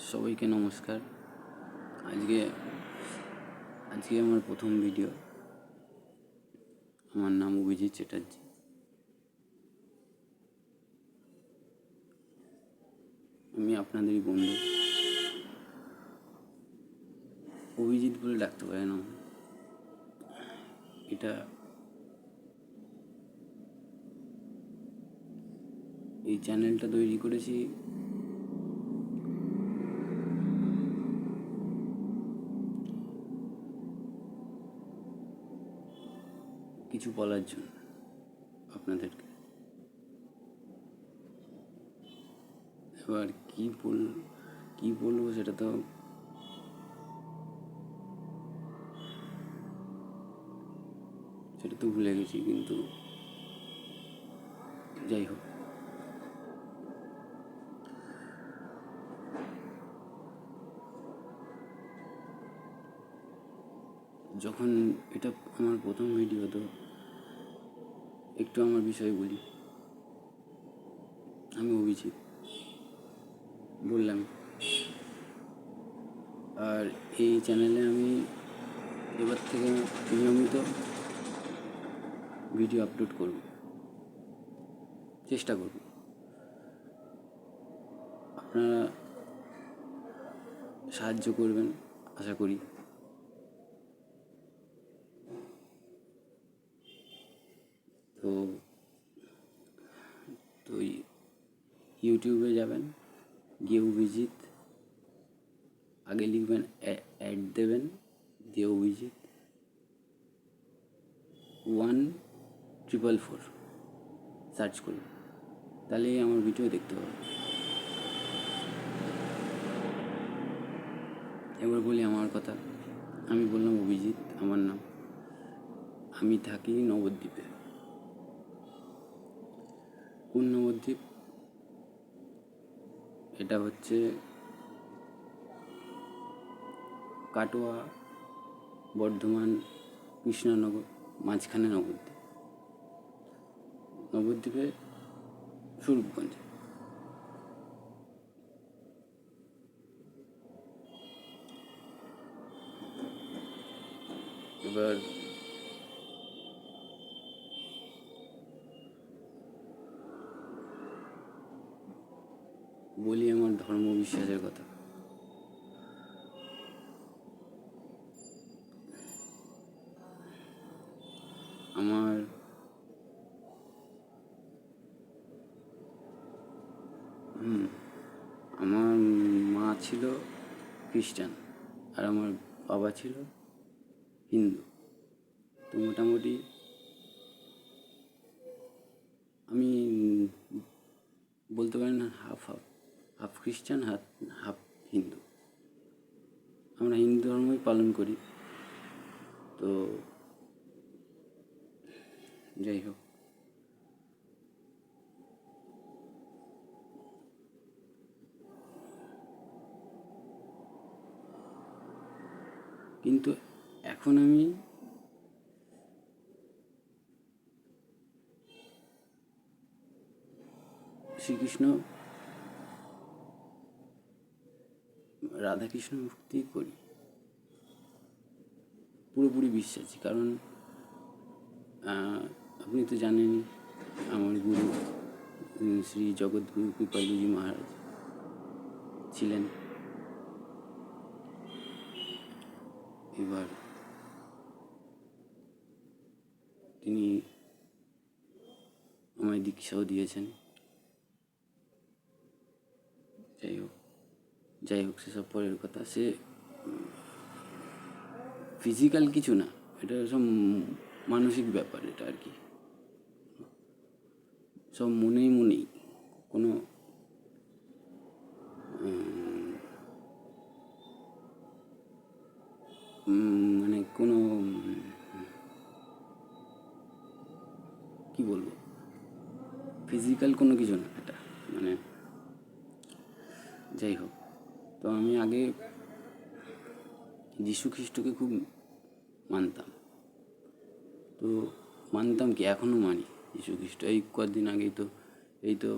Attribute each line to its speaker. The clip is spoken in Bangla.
Speaker 1: সবাইকে নমস্কার। আজকে আজকে আমার প্রথম ভিডিও। আমার নাম অভিজিৎ চ্যাটার্জি। আমি আপনাদেরই বন্ধু। অভিজিৎ বলে ডাকতে পারেন আমাকে। এই চ্যানেলটা তৈরি করেছি কিছু বলার জন্য আপনাদেরকে। এবার কি বলবো সেটা তো ভুলে গেছি, কিন্তু যাই হোক। যখন এটা আমার প্রথম ভিডিও, তো একটু আমার বিষয়ে বলি। আমি অভিজিৎ বললাম, আর এই চ্যানেলে আমি এবার থেকে নিয়মিত ভিডিও আপলোড করব, চেষ্টা করব। আপনারা সাহায্য করবেন আশা করি। তো তো ইউটিউবে যাবেন, গিয়ে অভিজিৎ আগে লিখবেন, অ্যাড দেবেন, দিয়ে অভিজিৎ 1444 সার্চ করুন, তাহলেই আমার ভিডিও দেখতে পাবেন। এবার বলি আমার কথা। আমি বললাম অভিজিৎ আমার নাম। আমি থাকি নবদ্বীপে। কোন নবদ্বীপ? এটা হচ্ছে কাটোয়া, বর্ধমান, কৃষ্ণনগর, মাঝখানে নবদ্বীপে স্বরূপগঞ্জে। এবার বলি আমার ধর্ম বিশ্বাসের কথা। আমার মা ছিল খ্রিস্টান আর আমার বাবা ছিল হিন্দু। তো মোটামুটি আমি বলতে পারেন হাফ খ্রিস্টান, হাফ হিন্দু। আমরা হিন্দু ধর্মই পালন করি। তো যাই হোক, কিন্তু এখন আমি শ্রীকৃষ্ণ রাধাকৃষ্ণ ভক্তি করি, পুরোপুরি বিশ্বাসী। কারণ আপনি তো জানেনই, আমার গুরু শ্রী জগৎগুরু কৃপালুজি মহারাজ ছিলেন। এবার তিনি আমায় দীক্ষাও দিয়েছেন। যাই হোক সেসব পরের কথা। সে ফিজিক্যাল কিছু না, এটা সব মানসিক ব্যাপার। এটা আর কি সব মনেই কোনো মানে কোনো কি বলবো, ফিজিক্যাল কোনো কিছু না এটা। মানে যাই হোক, তো আমি আগে যীশু খ্রিস্টকে খুব মানতাম। তো মানতাম কি, এখনও মানি যীশু খ্রিস্ট। এই কদিন আগেই তো